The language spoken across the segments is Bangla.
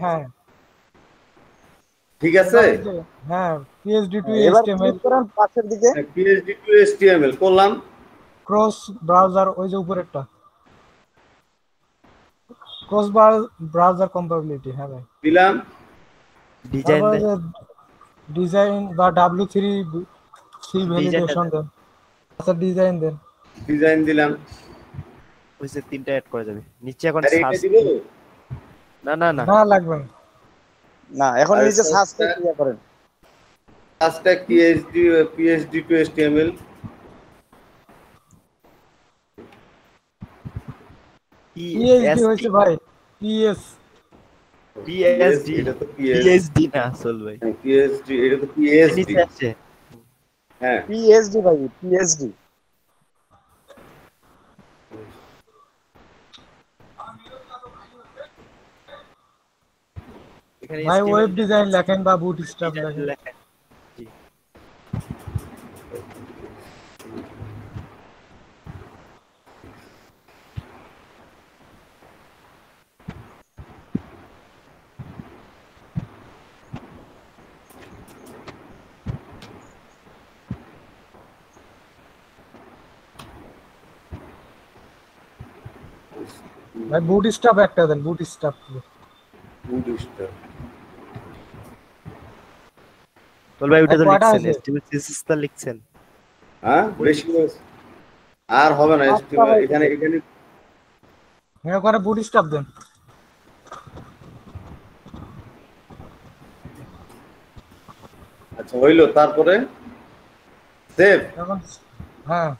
হ্যাঁ ঠিক আছে, এবার ওই যে হ্যাঁ পিএইচডি টু এবার এইচটিএমএল ক্লিক করেন পাশের দিকে। PHP to HTML করলাম, ক্রস ব্রাউজার ওই যে উপরেরটা ক্রস ব্রাউজার কম্পাটিবিলিটি হ্যাঁ ভাই দিলাম। ডিজাইন তারপরে দেন, যে ডিজাইন বা W3 সি ডিজাইনটা ভ্যালিডেশন দেন। দেন আচ্ছা ডিজাইন দেন ডিজাইন দিলাম। ওই যে তিনটা অ্যাড করা যাবে নিচে। এখন আরে এটা সার্চ, দিব না না না, না লাগবে না না এখন আর নিচে সার্চ সার্চটা ক্লিক করেন। PHP to HTML পিএইচডি হয়েছে ভাই পিএস পিএইচডি, এটা তো পিএইচডি না আসল ভাই, PhD, এটা তো PhD। নিচে আছে। হ্যাঁ পিএইচডি ভাই, পিএইচডি। এখানে ভাই HTML ওয়েব ডিজাইন লেখেন বা বুটস্ট্র্যাপ ডিজাইন লেখেন লেখেন। জি, ভাই বুটস্ট্র্যাপ একটা দেন বুটস্ট্র্যাপ বুটস্ট্র্যাপ। তো ভাই ওটা তো কয়টা লিখছেন, আছে? HTML CSS টা লিখছেন। হ্যাঁ বেশি হয়েছে। আর হবে না HTML, এখানে এখানে হ্যাঁ করে বুটস্ট্র্যাপ দেন আচ্ছা হইলো, তারপরে সেভ। এখন হ্যাঁ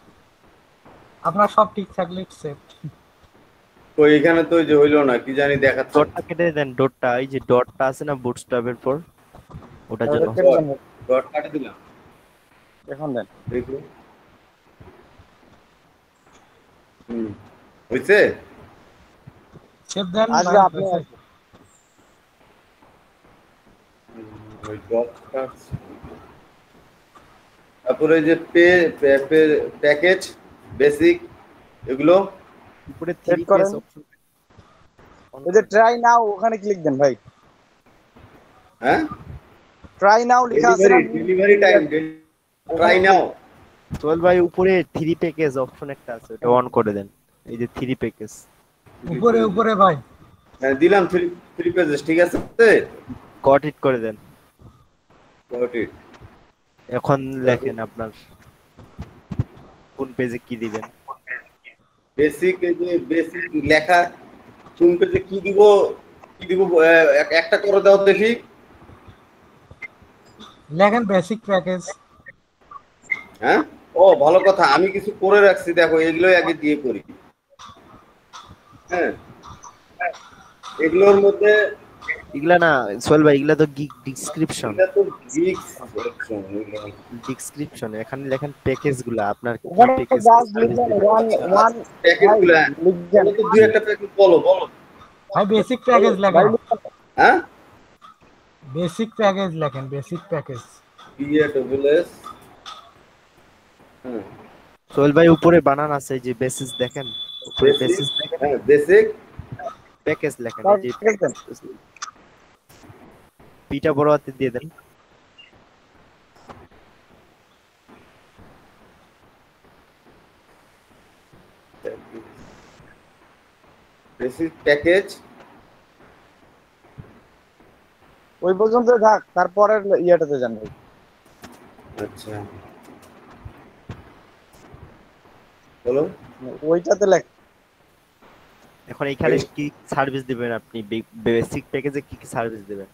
আপনার সব ঠিক থাকলে সেভ তো এখানে তো ওই যে হইলো না, কি জানি দেখাচ্ছে। ডটটা কেটে দেন, ডটটা, এই যে ডটটা আছে না বুটস্ট্র্যাপের পর, ওটার জন্য। কেটে দেন, ডট কাটে দিলাম, এখন দেন। দেখো। হইছে। সেভ দেন আসবে আপনি ওই ডট কাট, তারপরে এই যে প্যাকেজ বেসিক এগুলো উপরে সেভ 3 করেন। পেজ অপশন, ওই যে ট্রাই নাও ওখানে ক্লিক দেন ভাই। হ্যাঁ ট্রাই নাও লেখা আছে না? ডেলিভারি টাইম, ট্রাই নাও। সোহেল ভাই উপরে 3 প্যাকেজ অপশন একটা আছে, ওটা অন করে দেন। এই যে 3 প্যাকেজ উপরে উপরে ভাই হ্যাঁ দিলাম, থ্রি পেজেস, ঠিক আছে। গট ইট করে দেন। Got it. এখন লেখেন আপনার কোন পেজে কি দিবেন। বেসিক, এই যে বেসিক লেখা কোন পেজে কি দিব, একটা করে দাও দেখি। লেখেন বেসিক প্যাকেজ হ্যাঁ ও ভালো কথা, আমি কিছু করে রাখছি, দেখো এগুলোই আগে দিয়ে করি। হ্যাঁ এগুলোর মধ্যে এগুলা না সোহেল ভাই, এগুলা তো গিগ ডিসক্রিপশন, এটা তো গিগস অপশন। ডিসক্রিপশন এখানে লেখেন প্যাকেজ গুলা আপনার কি ওখানে প্যাকেজ। জাস্ট লিখবেন ওয়ান প্যাকেজগুলো লিখবেন। তো দুই একটা প্যাকেজ বলো বলো। ভাই বেসিক প্যাকেজ লেখেন হ্যাঁ বেসিক প্যাকেজ লেখেন বেসিক প্যাকেজ BASS। হ্যাঁ সোহেল ভাই উপরে বানান আছে যে বেসিস দেখেন, উপরে বেসিস দেখেন, হ্যাঁ বেসিক প্যাকেজ লেখেন। এই যে লিখবেন। পিটা বড় হাতে দিয়ে দেন। Basic package. ওই পর্যন্ত থাক, তারপরের ইয়েটাতে যান ভাই। আচ্ছা বলো। ওইটাতে লেখ। এখন এখানে কি সার্ভিস দিবেন আপনি, বেসিক প্যাকেজে কি কি সার্ভিস দিবেন?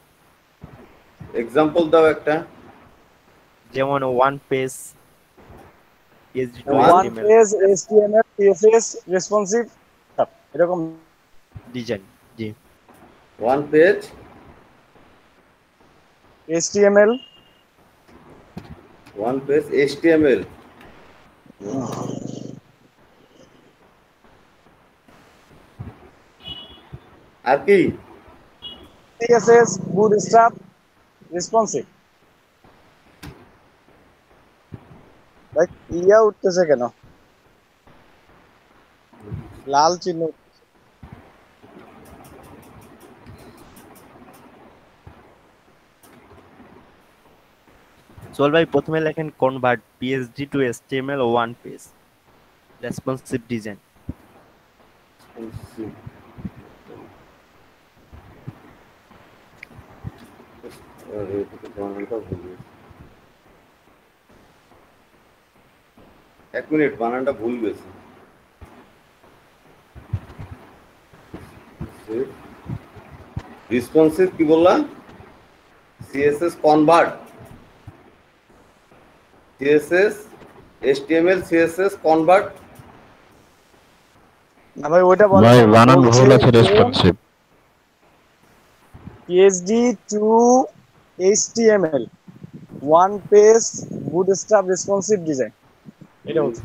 এক্সাম্পল দাও একটা। যেমন one page, PHP to one HTML, page, HTML, CSS, responsive, এরকম ডিজাইন। জি, one page, HTML, one page HTML, আর কি CSS, bootstrap, রেসপন্সিভ। ভাই ইয়া উঠতেছে কেন? লাল চিহ্ন। সোহেল ভাই প্রথমে লেখেন convert PSD to HTML one page responsive design. এক মিনিট, বানানটা ভুল গেছে। রেসপন্সিভ কি বললাম? CSS convert, CSS HTML CSS convert. না ভাই ওইটা বলে ভাই বানান ভুল আছে, responsive. PhD to HTML one page bootstrap responsive design, এটা হচ্ছে।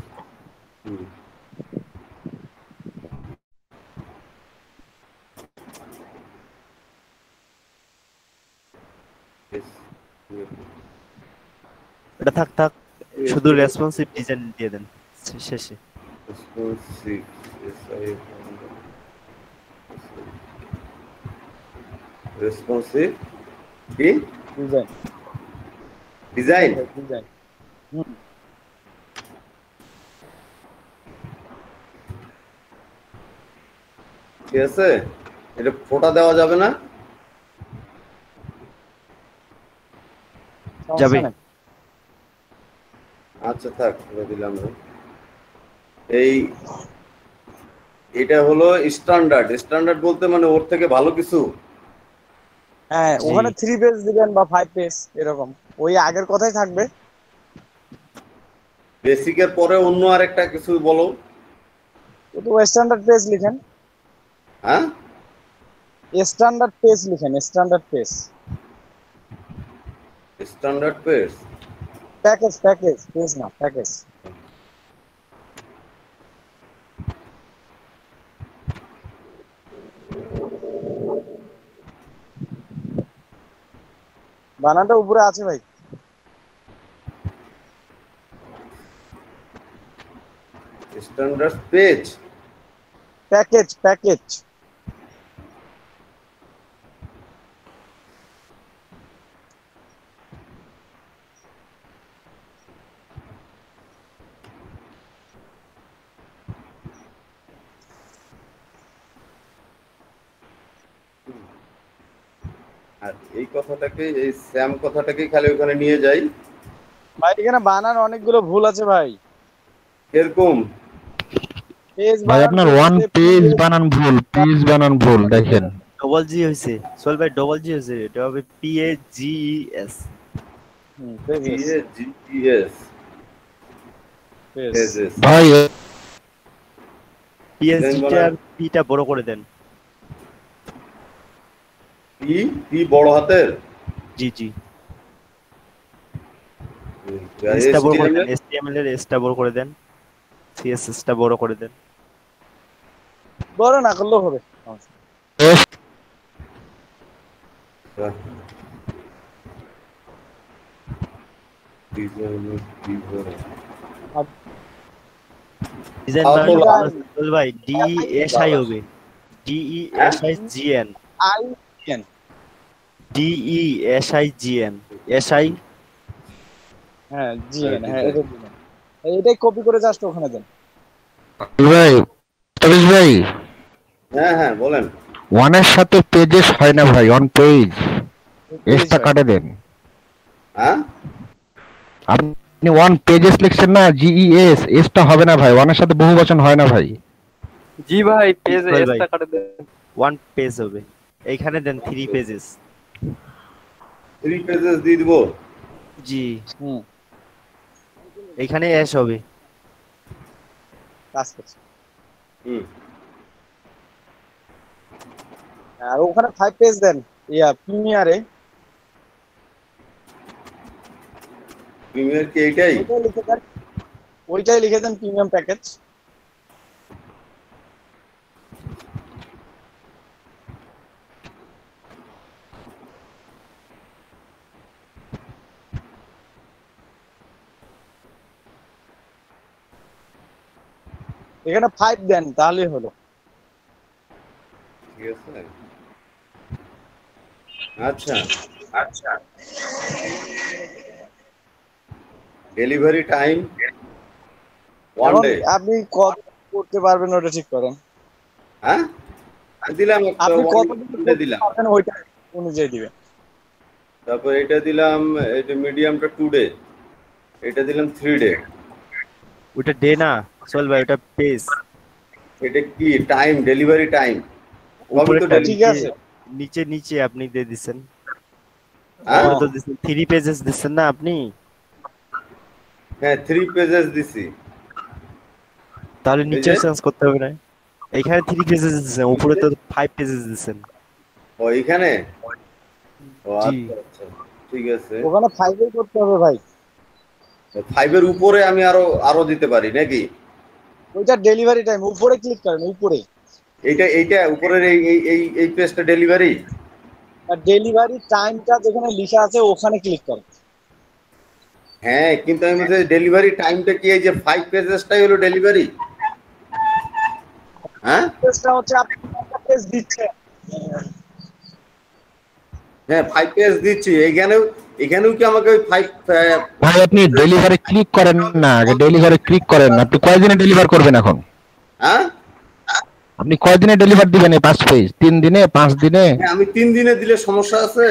এটা থাক থাক, শুধু রেসপন্সিভ ডিজাইন দিয়ে দেন শেষে। রেসপন্সিভ রেসপন্সিভ কি ডিজাইন ডিজাইন। ডিজাইন ঠিক আছে, এটা ফোটা দেওয়া যাবে না? যাবে। আচ্ছা থাক, করে দিলাম। এই এটা হলো স্ট্যান্ডার্ড। স্ট্যান্ডার্ড বলতে মানে ওর থেকে ভালো কিছু? হ্যাঁ, জি। ওখানে 3 পেজ দিবেন বা 5 পেজ এরকম, ওই আগের কথাই থাকবে। বেসিকের পরে অন্য আরেকটা কিছু বলো। কিন্তু স্ট্যান্ডার্ড পেজ লিখেন, হ্যাঁ স্ট্যান্ডার্ড পেজ লিখেন, standard page. Standard page. Package package page না, প্যাকেজ। বানানটা উপরে আছে ভাই। Standard page package package. আর এই কথাটাকে, এই স্যাম কথাটাকে খালি ওখানে নিয়ে যাই। ভাই এখানে বানান অনেকগুলো ভুল আছে ভাই। এরকম পেজ ভাই আপনার ওয়ান পেজ বানান ভুল, পেজ বানান ভুল দেখেন। ডবল জি হয়েছে সোহেল ভাই, ডবল জি হয়েছে, এটা হবে পিএজিএস। GS pages. ভাই পিএসজিটা আর পিটা বড় করে দেন। পি পি বড় হাতের, জি জি, এসটা বড় করে দেন, HTML এসটিএমএল এর এসটা বড় করে দেন, সিএসএস টা বড় করে দেন। বড় না করলেও হবে। ডিজাইন আর বানান বলো। সোহেল ভাই ডিএসআই হবে, ডিইএসআইজিএন, আই এন ডিইএসআইজিএন, এসআই। হ্যাঁ জি এন, হ্যাঁ এটা দিবেন। এটাই কপি করে জাস্ট ওখানে দেন। ভাই তবিশ ভাই, হ্যাঁ হ্যাঁ বলেন। ওয়ানের সাথে পেজেস হয় না ভাই, অন পেজ এসটা কাটে দেন। হ্যাঁ আপনি ওয়ান পেজেস লিখছেন না, জিইএস, এসটা হবে না ভাই, ওয়ানের সাথে বহু বচন হয় না ভাই। জি ভাই, পেজ সোহেল ভাই, এসটা কাটে দেন। ওয়ান পেজ হবে, এইখানে দেন 3 পেজেস। 3 পেজেস দিয়ে দিব। জি, হুম, এইখানে এস হবে। কাজ করছে। হুম আর ওখানে 5 পেজ দেন ইয়া প্রিমিয়ারে। প্রিমিয়ার কি এইটাই? ওইটাই লিখে দেন প্রিমিয়াম প্যাকেজ। এখানে 5 দেন তাহলেই হলো। ঠিক আছে, আচ্ছা আচ্ছা ডেলিভারি টাইম 1 এখন ডে। আপনি কত করতে পারবেন ওটা ঠিক করেন। হ্যাঁ দিলাম একটা আপনি 1 কত ডে দিলাম। পারবেন ওইটা অনুযায়ী দিবেন। তারপর এটা দিলাম, এটা মিডিয়ামটা 2 ডে, এটা দিলাম 3 ডে। ওটা ডে না সোহেল ভাই, ওটা পেজ। এটা কি টাইম, ডেলিভারি টাইম উপরে তো ঠিক আছে। নিচে নিচে আপনি দিয়ে দিছেন, হ্যাঁ উপরে তো দিছেন 3 পেজেস দিছেন না আপনি? হ্যাঁ 3 পেজেস দিছি। তাহলে এই নিচে যে চেঞ্জ করতে হবে না? এখানে 3 পেজেস দিছেন, উপরে তো 5 পেজেস দিছেন। ও এখানে, ও জি। আচ্ছা আচ্ছা ঠিক আছে। ওখানে 5 এ করতে হবে ভাই। 5 এর উপরে আমি আরো দিতে পারি নাকি? ওইটা ডেলিভারি টাইম উপরে ক্লিক করেন, উপরে। এইটা উপরের এই পেজটা ডেলিভারি। আর ডেলিভারি টাইমটা যেখানে লেখা আছে ওখানে ক্লিক করেন। হ্যাঁ কিন্তু আমি বলছি ডেলিভারি টাইমটা কি, এই যে 5 পেজেসটাই হলো ডেলিভারি? হ্যাঁ পেজটা হচ্ছে আপনি একটা পেজ দিচ্ছেন। হ্যাঁ 5 পেজ দিচ্ছি, এখানেও কি আমাকে ওই 5? ভাই আপনি ডেলিভারি ক্লিক করেন না, আগে ডেলিভারি ক্লিক করেন। আপনি কয়দিনে ডেলিভার করবেন এখন? হ্যাঁ আপনি কয়দিনে ডেলিভার দিবেন এই 5 পেজ? 3 দিনে, 5 দিনে? হ্যাঁ, আমি 3 দিনে দিলে সমস্যা আছে?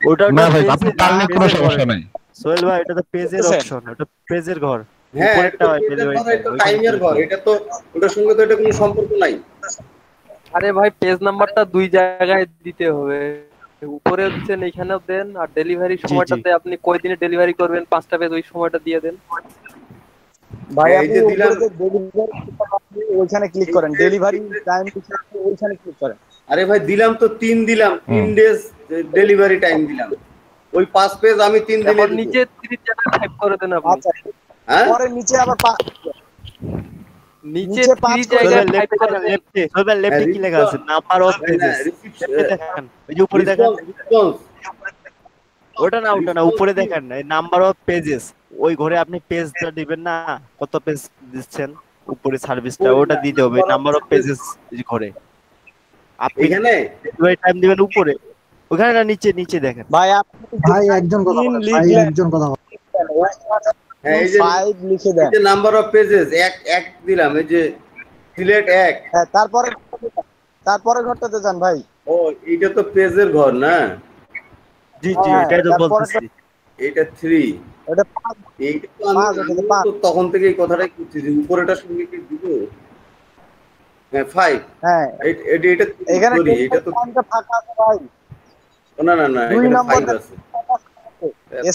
ওটা না ভাই, আপনি পারলে কোনো সমস্যা নাই। সোহেল ভাই, এটা তো পেজের বুঝছেন? অপশন, ওটা পেজের ঘর। হ্যাঁ উপরেরটা হয় এটা ডেলিভারি তো টাইমের ঘর, এটা তো ওটার সঙ্গে তো এটা কোনো সম্পর্ক নাই। আরে ভাই পেজ নাম্বারটা 2 জায়গায় দিতে হবে, উপরে দিচ্ছেন এখানেও দেন, আর ডেলিভারি সময়টাতে আপনি কয়দিনে ডেলিভারি করবেন 5টা পেজ ওই সময়টা দিয়ে দেন। ভাই এই আপনি যে দিলাম। উপরে যে ডেলিভারি ওইখানে ক্লিক করেন, ডেলিভারি টাইম ওইখানে ক্লিক করেন। আরে ভাই দিলাম তো 3 দিলাম, 3 ডেজ ডেলিভারি টাইম দিলাম। ওই 5 পেজ আমি 3 দিনে এখন দিব। নিচে 30 জায়গায় টাইপ করে দেন আপনি। আচ্ছা হ্যাঁ পরে নিচে আবার নিচে নিচে 30 করে জায়গায় দেন। টাইপ করে দেন। লেফটে, সোহেল ভাই লেফটে কি লেখা আছে? Number of pages. দেখেন ওই যে উপরে দেখেন, রেসপন্স ওটা না উপরে দেখেন এই নাম্বার অফ পেজেস, ওই ঘরে আপনি পেজটা দিবেন না, কত পেজ দিচ্ছেন উপরে সার্ভিসটা, ওটা দিতে হবে নাম্বার অফ পেজেস ঘরে। আপনি এখানে ডেলিভারি টাইম দিবেন উপরে, ওখানে না নিচে নিচে দেখেন। ভাই আপনি ভাই একজন কথা বলেন, ভাই একজন কথা বলেন। হ্যাঁ এই যে 5 লিখে এই দেন। যে নাম্বার অফ পেজেস এক দিলাম, এই যে সিলেক্ট 1। হ্যাঁ তারপরে ঘরটাতে যান ভাই। ও এইটা তো পেজের ঘর না, জি জি, হ্যাঁ, এটাই তো তারপরে বলতেছি। এইটা 3। ওটা 5 এইটা তো পাঁচ, ওটাতে পাঁচ। তো তখন থেকে এই কথাটাই করছি যে উপরেটার সঙ্গে কি দিব। হ্যাঁ 5, হ্যাঁ এটা এখানে সরি এটা তো টাইমটা ফাঁকা আছে ভাই। না 2 এখানে নম্বর 5 আছে।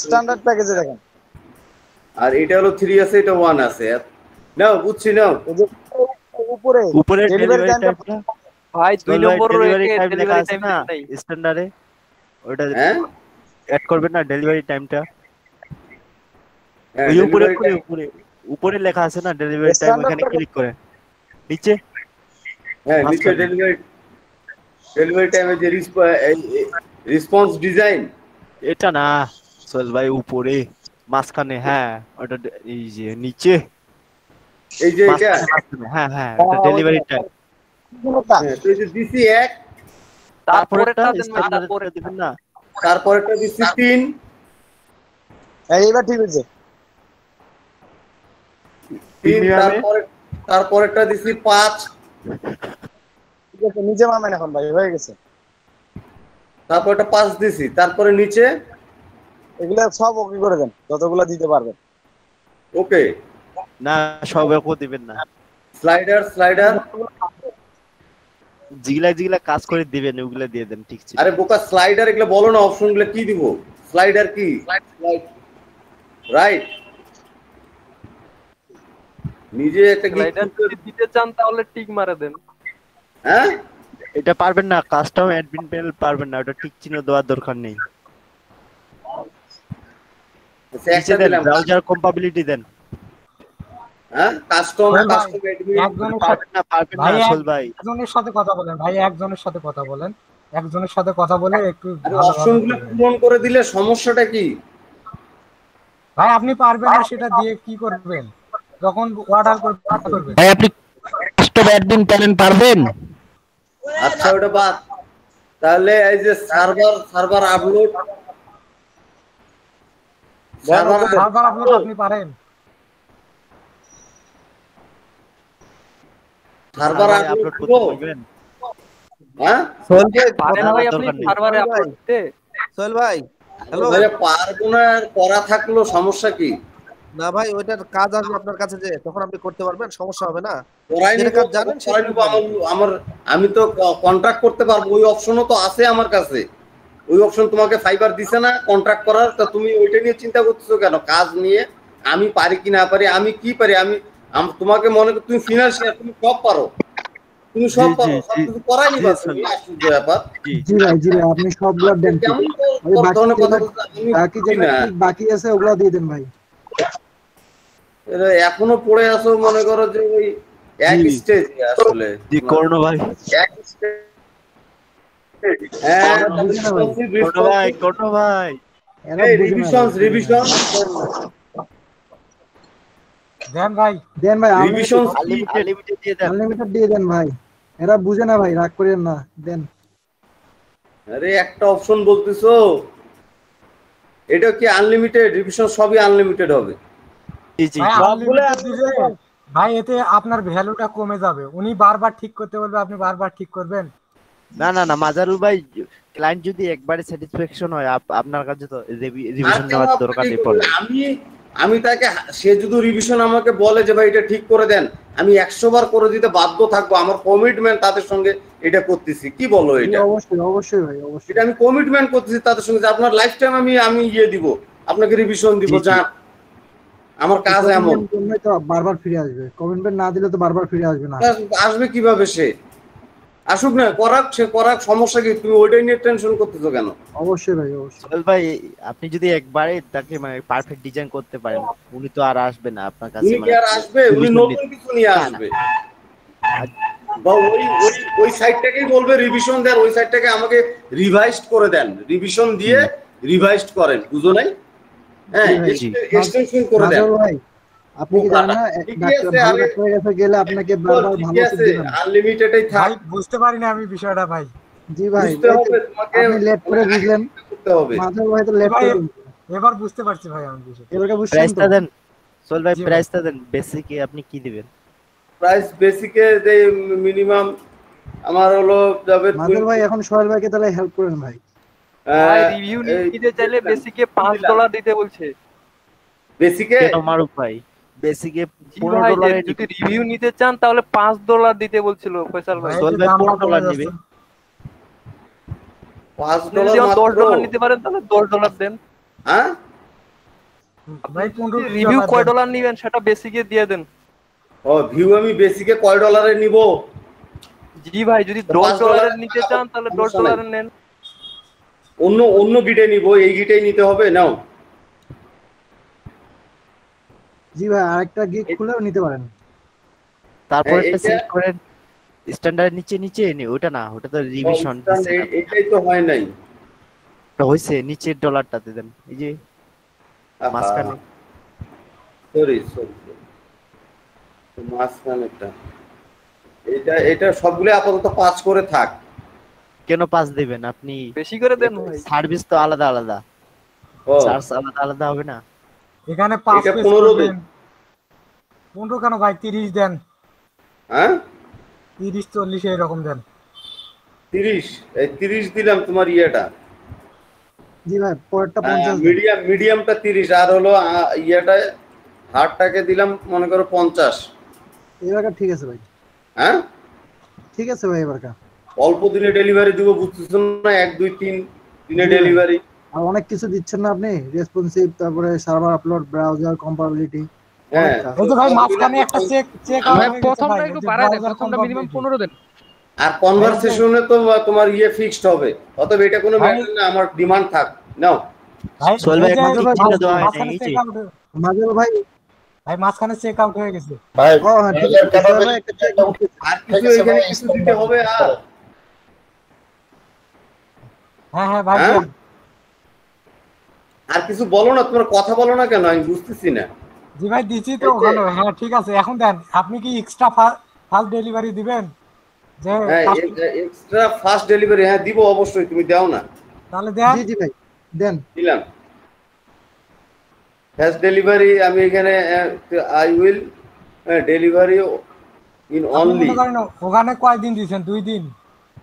স্ট্যান্ডার্ড প্যাকেজে দেখেন। আর এটা হলো 3 আছে, এটা 1 আছে। নাও বুঝছি নাও। এই যে উপরে উপরে ডেলিভারি ডেলিভারি টাইমটা টাইমটা, ভাই 2 নম্বর ডেলিভারি টাইম লেখা ডেলিভারি আছে টাইম না নাই। স্ট্যান্ডার্ডে, ওটা হ্যাঁ অ্যাড করবেন না ডেলিভারি টাইমটা। হ্যাঁ ওই উপরে delivery উপরে time। উপরে উপরে লেখা আছে না ডেলিভারি টাইম, Standard ওখানে টা- ক্লিক করেন। নিচে হ্যাঁ নিচে মাঝখানে। ডেলিভারি টাইমে যে রেসপন্স ডিজাইন। এটা না সোহেল ভাই, উপরে মাঝখানে, হ্যাঁ ওটা এই যে নিচে এই যে এটা মাঝখানে, হ্যাঁ এটা ডেলিভারি টাইম। কোনটা? হ্যাঁ তো এই যে দিছি 1, তারপরেরটা তারপরেরটা দেন ভাই, স্ট্যান্ডার্ডটা তারপরেরটা। দিবেন না? তারপরেরটা দিছি 3, এইবার ঠিক আছে। প্রিমিয়ামে তারপরেরটা দিছি 5, ঠিক আছে নিচে মামেন এখন ভাই, হয়ে গেছে। তারপরটা 5 দিছি, তারপরে নিচে এগুলা সব ওকে করে দেন যতগুলা দিতে পারবেন। ওকে। না সব একও দিবেন না, স্লাইডার যেগুলা কাজ করে দিবেন ওগুলা দিয়ে দেন, ঠিক ছিল। আরে বোকা স্লাইডার এগুলো বলো না, অপশনগুলো কি দিব? স্লাইডার কি? রাইট, নিজে একটা কি স্লাইডার যদি দিতে চান তাহলে টিক মারে দেন। হ্যাঁ এটা পারবেন না, কাস্টম অ্যাডমিন প্যানেল পারবেন না, ওটা টিক চিহ্ন দেওয়ার দরকার নেই। আচ্ছা, নিচে একটা দেন দিলাম ব্রাউজার কম্পাবিলিটি দেন। হ্যাঁ কাস্টম ভাই, অ্যাডমিন একজনের সাথে পারবেন না ভাই, আসল ভাই। একজনের সাথে কথা বলেন ভাই, একজনের সাথে কথা বলেন, একজনের সাথে কথা বলে একটু আরে ভালোভাবে অপশনগুলো বলবেন। পূরণ করে দিলে সমস্যাটা কি? ভাই আপনি পারবেন না, সেটা দিয়ে কি করবেন? যখন অর্ডার করবেন ভাই আপনি কাস্টম অ্যাডমিন প্যানেল পারবেন? আচ্ছা ওটা বাদ, তাহলে এই যে সার্ভার আপলোড সার্ভার আপলোড আপনি পারেন? সার্ভার আপলোড করতে পারবেন? হ্যাঁ পারেন ভাই আপনি সার্ভারে আপলোড দিতে? সোহেল ভাই হ্যালো ভাই পারবো না, করা থাকলো সমস্যা কি? না ভাই ওইটার কাজ আসবে আপনার কাছে, যে তখন আপনি করতে পারবেন, সমস্যা হবে না। করাই যেটা নিবো, কাজ জানেন করাই নিবো। আমার আমি তো কন্ট্রাক্ট করতে পারবো, ওই অপশনও তো আছে আমার কাছে। ওই অপশন তোমাকে ফাইবার দিছে না কন্ট্রাক্ট করার? তা তুমি ওইটা নিয়ে চিন্তা করতেছো কেন? কাজ নিয়ে আমি পারি কি না পারি, আমি কি পারি, তোমাকে মনে করি তুমি ফিনান্সিয়াল, তুমি সব পারো, তুমি সব পারো, সবকিছু করাই নিবা তুমি। আশ্চর্য ব্যাপার। জি ভাই আপনি সবগুলো দেন। কেমন ওই ধরনের কথা বাকি যেটা বাকি আছে ওগুলো দিয়ে দেন ভাই। এখনো পড়ে আসো মনে করো যে ওই এক স্টেজ আসলে জি করুন ভাই। এক স্টেজ। হ্যাঁ করুন ভাই, করুন ভাই। রিভিশন দেন ভাই, দেন ভাই, রিভিশন আনলিমিটেড দিয়ে দেন। আনলিমিটেড দিয়ে দেন ভাই। এরা বুঝে না ভাই, রাগ করেন না, দেন। আরে একটা অপশন বলতেছো, এটা কি আনলিমিটেড? রিভিশন সবই আনলিমিটেড হবে। জি জি ভাই unlimited দিলে ভাই এতে আপনার ভ্যালুটা কমে যাবে। উনি বারবার ঠিক করতে বলবে, আপনি বারবার ঠিক করবেন। না না না মাজারুল ভাই, ক্লায়েন্ট যদি একবারে স্যাটিসফ্যাকশন হয় আপনার কাছে তো রিভিশন নেওয়ার দরকার নেই পড়ে। আমি তাকে, সে যদি রিভিশন আমাকে বলে যে ভাই এটা ঠিক করে দেন, আমি 100 বার করে দিতে বাধ্য থাকবো। আমার কমিটমেন্ট তাদের সঙ্গে এটা করতেছি। কি বলো এটা? অবশ্যই অবশ্যই ভাই, অবশ্যই। এটা আমি কমিটমেন্ট করতেছি তাদের সঙ্গে যে আপনার লাইফ টাইম আমি ইয়ে দিব, আপনাকে রিভিশন দিব। যা আমার কাজ এমন, তো বারবার ফিরে আসবে। কমিটমেন্ট না দিলে তো বারবার ফিরে আসবে না। আসবে কিভাবে? সে আসুক না, সে করাক, সমস্যা কি? তুমি ওইটাই নিয়ে টেনশন করতেছো কেন? অবশ্যই ভাই, অবশ্যই। সোহেল ভাই আপনি যদি একবারে তাকে মানে পারফেক্ট ডিজাইন করতে পারেন, উনি তো আর আসবে না আপনার কাছে। উনি কি আর আসবে? উনি নতুন কিছু নিয়ে আসবে, বা ওই সাইটটাকেই বলবে রিভিশন দেন, ওই সাইটটাকে আমাকে রিভাইজড করে দেন, রিভিশন দিয়ে রিভাইজড করেন। বুঝো নাই? হ্যাঁ, এক্সটেনশন করে দেন। ভাই আপনি কি জানেন না, ভালো ডাক্তারের কাছে গেলে আপনাকে বারবার ভালো ওষুধ দিবেন। আনলিমিটেডই থাক। ভাই বুঝতে পারি না আমি বিষয়টা ভাই। জি ভাই, বুঝতে হবে তোমাকে, আপনি লেট করে বুঝলেন। করতে হবে। মাথার ভাই তো লেট করে এবার বুঝতে পারছি ভাই আমি বিষয়টা। এবারে বুঝছেন তো? প্রাইসটা দেন সোহেল ভাই, প্রাইসটা দেন। বেসিকে আপনি কি দিবেন? প্রাইস বেসিকে যে মিনিমাম আমার হলো যাবে। মাদুর ভাই এখন সোহেল ভাইকে তাহলে হেল্প করেন ভাই। ভাই রিভিউ নিতে চাইলে বেসিকে $5 দিতে বলছে। বেসিকে কেন মারুফ ভাই? বেসিকে $15 যদি রিভিউ নিতে চান তাহলে $5 দিতে বলছিল ফয়সাল ভাই। সোহেল ভাই $15 নেবে। $5 $10 নিতে পারেন তাহলে $10 দেন। হ্যাঁ ভাই রিভিউ কয় ডলার নেবেন সেটা বেসিকে দিয়ে দেন। ও ভিউ আমি বেসিকে কয় ডলারে নিব? জি ভাই, যদি $10 নিতে চান তাহলে $10 নেন। অন্য গিটে নিব, এই গিটেই নিতে হবে নাও। জি ভাই, আরেকটা গিগ খুলেও নিতে পারেন। তারপর একটা সিলেক্ট করেন স্ট্যান্ডার্ড নিচে নি, ওটা না, ওটা তো রিভিশন দিছে না। এটাই তো হয় নাই। তো হইছে নিচের ডলারটাতে দেন, এই যে মাঝখানে। সরি মাঝখানেরটা, এটা সবগুলো আপাতত 5 করে থাক। কেন 5 দিবেন আপনি? বেশি করে দেন ভাই, সার্ভিস তো আলাদা আলাদা, চার্জ আলাদা হবে না? এখানে 5 এটা পেজ 15 দেন। 15 কেন ভাই, 30 দেন। হ্যাঁ 30-40 এরকম দেন। 30 দিলাম তোমার ইয়েটা। জি ভাই, পরেরটা 50 মিডিয়ামটা 30, আর হলো ইয়েটা হার্ডটাকে দিলাম মনে করো 50। এবারটা ঠিক আছে ভাই। হ্যাঁ ঠিক আছে ভাই, এবারটা অল্প দিনে ডেলিভারি দিব, বুঝতেছেন না? 1-2-3 দিনে ডেলিভারি। আর অনেক কিছু দিচ্ছেন না আপনি, রেসপন্সিভ, তারপরে সার্ভার আপলোড, ব্রাউজার কম্পাটিবিলিটি। হ্যাঁ এই তো ভাই মাঝখানে একটা চেক আউট হয়ে গেছে। প্রথমটা একটু বাড়ায় দেন, প্রথমটা মিনিমাম 15 দেন। আর কনভারসেশনে তো তোমার ইয়ে ফিক্সড হবে, অতএব এটা কোনো ম্যাটার না, আমার ডিমান্ড থাক নাও। সোহেল ভাই এখন টিকটা দেওয়া হয় নাই, এই যে মাদুর ভাই মাঝখানে চেক আউট হয়ে গেছে ভাই। ও হ্যাঁ, ঠিক আছে ভাই, একটা চেক আউট। আর কিছু এখানে কিছু দিতে হবে? হ্যাঁ ভাই। আর কিছু বলো না, তোমার কথা বলো না কেন? আমি বুঝতেছি না। জি ভাই দিছি তো ওখানে। হ্যাঁ ঠিক আছে, এখন দেন। আপনি কি এক্সট্রা ফাস্ট ডেলিভারি দিবেন? যে এক্সট্রা ফাস্ট ডেলিভারি? হ্যাঁ দিব অবশ্যই, তুমি দাও না। তাহলে দেন। জি ভাই দেন। দিলাম। ফাস্ট ডেলিভারি আমি এখানে আই উইল ডেলিভারি ইন আপনি অনলি, মনে করেন ওখানে কয়দিন দিয়েছেন? 2 দিন।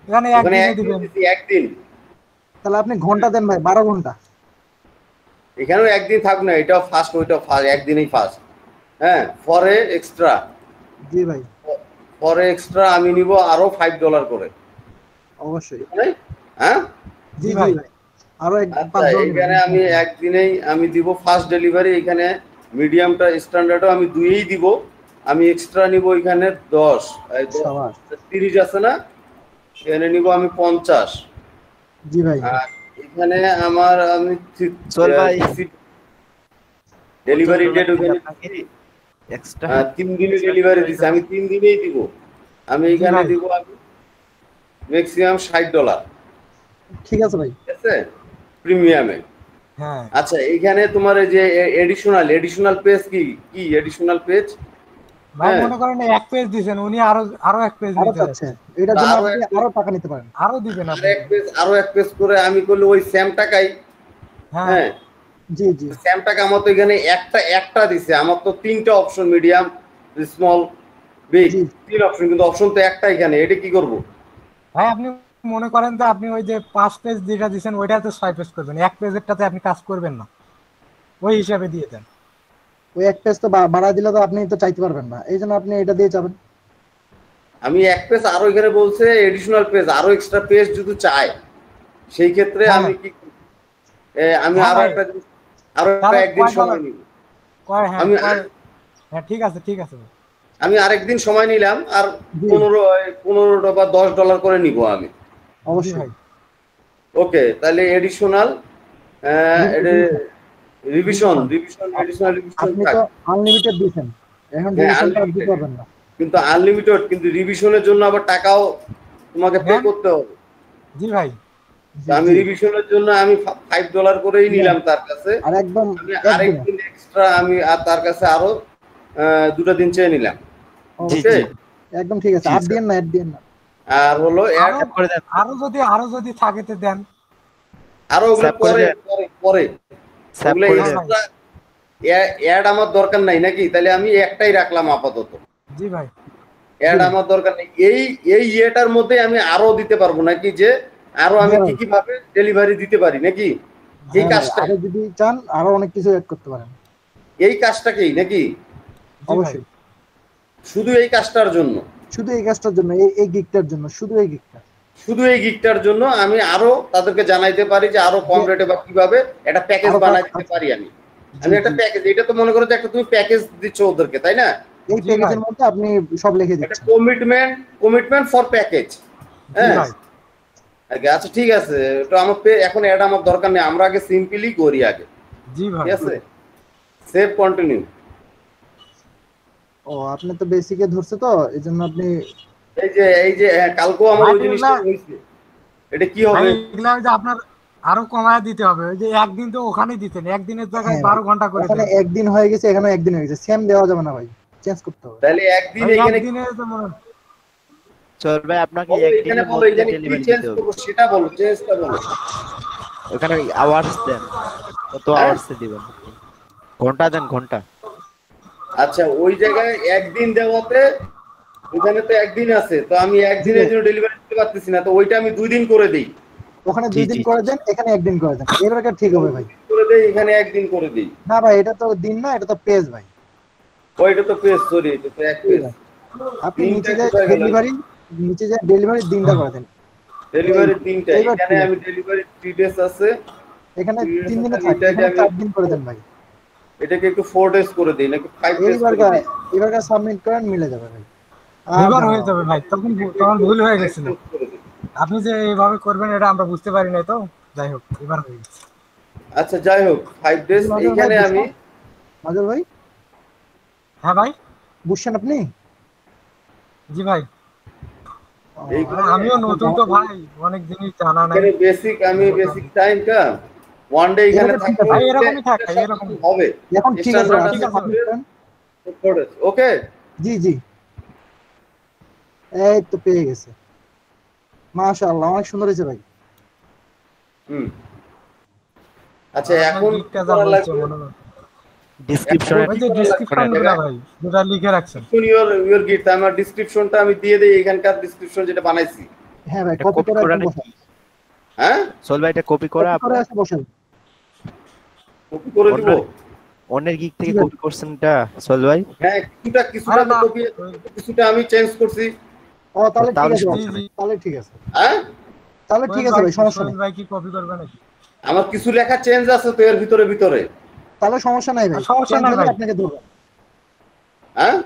এখানে ওখানে একদিনে একদিন দিবেন। দিছি, একদিন। তাহলে আপনি ঘন্টা দেন ভাই, 12 ঘন্টা। এখানেও একদিন থাকুক না, এটাও ফার্স্ট ওইটাও ফার্স্ট, একদিনেই ফার্স্ট। হ্যাঁ, ফরে এক্সট্রা, জি ভাই, ফরে এক্সট্রা আমি নিব আরো $5 করে। অবশ্যই। হ্যাঁ জি ভাই। জি ভাই, আরো আচ্ছা, এখানে আমি একদিনেই আমি দিব ফার্স্ট ডেলিভারি। এখানে মিডিয়ামটা স্ট্যান্ডার্ডও আমি 2ই দিব। আমি এক্সট্রা নিব এখানে 10, 30 আছে না, এখানে নিব আমি 50। জি ভাই, আর এখানে আমার আমি চল ভাই। ডেলিভারি ডেট ওখানে এক্সট্রা 3 দিনে ডেলিভারি দিছি, আমি 3 দিনেই দিব। আমি এখানে ভাই। দিব আমি ম্যাক্সিমাম $60, ঠিক আছে ভাই। ঠিক আছে, প্রিমিয়ামে। হ্যাঁ আচ্ছা, এখানে তোমার এই যে এডিশনাল পেজ কি কি এডিশনাল পেজ? ভাই, হ্যাঁ। মনে করেন 1 পেজ দিয়েছেন, উনি আরো 1 পেজ আরো নিতে চাচ্ছে, এটার জন্য আরো আপনি এক- আরো টাকা নিতে পারেন। আরো দিবেন আপনি। আরো এক পেজ করে আমি করলে ওই সেম টাকাই। হ্যাঁ হ্যাঁ, জি জি, সেম টাকা আমার তো এখানে একটা দিছে, আমার তো 3টা অপশন, মিডিয়াম, স্মল, বিগ, জি। 3 অপশন, কিন্তু অপশন তো একটা এখানে। এটা কি করব? ভাই, আপনি মনে করেন যে আপনি ওই যে 5 পেজ যেটা দিয়েছেন ওইটাতে 6 পেজ করবেন, 1 পেজেরটাতে আপনি কাজ করবেন না, ওই হিসাবে দিয়ে দেন। ওই এক পেজ তো বাড়ায় দিলে তো আপনি তো চাইতে পারবেন না, এই জন্য আপনি এটা দিয়ে যাবেন। আমি এক পেজ আরো এখানে বলছে এডিশনাল পেজ, আরো এক্সট্রা পেজ যদি চাই, সেই ক্ষেত্রে হ্যাঁ। আমি কি আমি হ্যাঁ আরো ভাই। একটা একদিন কয় সময় dollar? নিব। কয় হ্যাঁ আমি হ্যাঁ, ঠিক আছে ভাই। আমি আরেকদিন সময় নিলাম, আর জি। 15 বা $10 করে নিব আমি। জি অবশ্যই। ভাই। ওকে, তাহলে এডিশনাল রিভিশন এডিশনাল রিভিশন আপনি থাক। তো আনলিমিটেড দিয়েছেন, এখন হ্যাঁ, ডিসকাউন্ট আর দিতে unlimited। পারবেন না। কিন্তু আনলিমিটেড, কিন্তু রিভিশনের জন্য আবার টাকাও তোমাকে পে হ্যাঁ। করতে হবে। জি ভাই। তো আমি রিভিশনের জন্য আমি $5 করেই নিলাম তার কাছে। আর একদম আমি একদিনে। আরেকদিন এক্সট্রা আমি আর তার কাছে আরো 2টা দিন চেয়ে নিলাম। জি ওকে, জি একদম ঠিক আছে, জি, আর দিয়েন না, অ্যাড দিয়েন না। আর হলো অ্যাড, আরো- করে দেন। আরো যদি থাকে তো দেন। আরো ওগুলো Save করে পরে দেন। পরে সেভ ওগুলো করে দেন। extra অ্যাড আমার দরকার নাই নাকি? তাহলে আমি একটাই রাখলাম আপাতত। জি ভাই। অ্যাড আমার দরকার নেই। এই ইয়েটার মধ্যে আমি আরো দিতে পারবো নাকি, যে আরো আমি হ্যাঁ। কি কি ভাবে ডেলিভারি দিতে পারি নাকি? এই হ্যাঁ, কাজটা, আরো যদি চান আরো অনেক কিছু অ্যাড করতে পারেন। এই কাজটাকেই নাকি? জি ভাই। অবশ্যই, শুধু এই কাজটার জন্য, শুধু এই কাজটার জন্য, এই গিগটার জন্য, শুধু এই গিগটা। শুধু এই গিগটার জন্য আমি আরো তাদেরকে জানাইতে পারি যে আরো কম রেটে বা কিভাবে একটা প্যাকেজ আরো বানাই দিতে পারি আমি। আমি একটা প্যাকেজ, এটা তো মনে করো যে একটা তুমি প্যাকেজ দিচ্ছ ওদেরকে, তাই না? এই জি প্যাকেজের ভাই। মধ্যে আপনি সব লিখে একটা দিচ্ছেন। Commitment for package. জি হ্যাঁ, ভাই। আচ্ছা ঠিক আছে, তো আমার এখন অ্যাড আমার দরকার নেই, আমরা আগে সিম্পলি করি আগে। জি ভাই। ঠিক আছে, সেভ কন্টিনিউ। ও, আপনি তো বেসিকে ধরছে, তো এই জন্য আপনি এই যে কালকেও আমার ওই ভাই, জিনিসটা হয়েছে। এটা কি হবে? ভাই, এগুলা ওই যে আপনার আরো কমায় দিতে হবে। ওই যে একদিন তো ওখানেই দিতেন, একদিনের জায়গায় হ্যাঁ, 12 ঘন্টা করে ওখানে দেন। একদিন হয়ে গেছে, এখানে একদিন হয়ে গেছে, সেম দেওয়া যাবে না ভাই, চেঞ্জ করতে হবে। তাহলে একদিন ভাই, এখানে একদিনে তো চল ভাই, আপনাকে বলো, এখানে একদিনের বলো, মধ্যে এখানে কি ডেলিভারি চেঞ্জ দিতে হবে। করবো সেটা বলো, চেঞ্জটা বলো। ওখানে আওয়ার্স দেন, কত আওয়ার্স দিবেন? ঘন্টা দেন, ঘন্টা। আচ্ছা, ওই জায়গায় একদিন দেওয়াতে ওখানে তো একদিন আছে, তো আমি একদিনের জন্য ডেলিভারি দিতে পারতেছি না, তো ওইটা আমি 2 দিন করে দিই। ওখানে জি, 2 দিন জি। করে দেন, এখানে একদিন করে দেন, এবারে ঠিক হবে ভাই। করে দেই, এখানে একদিন করে দিই। না ভাই, এটা তো দিন না, এটা তো পেজ ভাই। ওইটা তো পেজ, সরি, এটা তো এক পেজ। আপনি দিনটা নিচে যে কোথায় গেল? ডেলিভারি দিনটা করে দেন। ডেলিভারি 3টা, এইবার এখানে ঠিক আমি ডেলিভারি 3 ডেজ আছে, এখানে 3 দিনে এটাকে থাকে, এখানে আমি- 4 দিন করে দেন ভাই। এটাকে একটু 4 ডেজ করে দিই নাকি 5 ডেজ করে দিই? এবার সাবমিট করেন, মিলে যাবে ভাই। এবার হয়ে যাবে ভাই। তখন ভুল হয়ে গেছিল। করে দিই। আপনি যে এইভাবে করবেন এটা আমরা বুঝতে পারি নাই, তো যাই হোক এবার হয়ে গেছে। আচ্ছা, যাই হোক, 5 ডেজ মাজেদ ভাই, এইখানে আমি মাজেদ ভাই, হ্যাঁ ভাই। বুঝছেন আপনি? জি ভাই। এইখানে আমিও নতুন তো ভাই, অনেক জিনিস জানা নাই। এখানে আমি বেসিক টাইম কা 1 ডে এখানে এরকম ঠিক থাকবে। আছে। ভাই, এরকমই থাকে, এরকম। হবে এখন ঠিক আছে, Standard আপনি আছে, সাবমিট করেন। ওকে। জি জি, এই তো পেয়ে গেছে, মাশাআল্লাহ, অনেক সুন্দর হয়েছে ভাই। হুম, আচ্ছা, এখন গিকটা যা বলছে মনে হয়। ডেসক্রিপশনে ওই যে ডেসক্রিপশন গুলা ভাই যেটা লিখে রাখছেন ইউর গিট আমার ডেসক্রিপশনটা আমি দিয়ে দেই এখানকার ডেসক্রিপশন যেটা বানাইছি। হ্যাঁ ভাই এটা কপি কপি করে করে একদম নাকি? বসান হ্যাঁ সোহেল ভাই এটা কপি করে কপি করে আছে বসান কপি করে দিব। অন্যের গিক থেকে ঠিক আছে। কপি করছেন এটা সোহেল ভাই? হ্যাঁ কিছুটা আরে তো না, কপি কিছুটা আমি চেঞ্জ করছি। ও তাহলে ঠিক তাহলে আছে ভাই, জি, জি। তাহলে ঠিক আছে হ্যাঁ তাহলে ঠিক আছে ভাই সমস্যা নেই ভাই কি কপি করবে নাকি? আমার কিছু লেখা চেঞ্জ আছে তো এর ভিতরে তাহলে সমস্যা নাই ভাই সমস্যা চেঞ্জ নাই হলে ভাই। আপনাকে ধরবো হ্যাঁ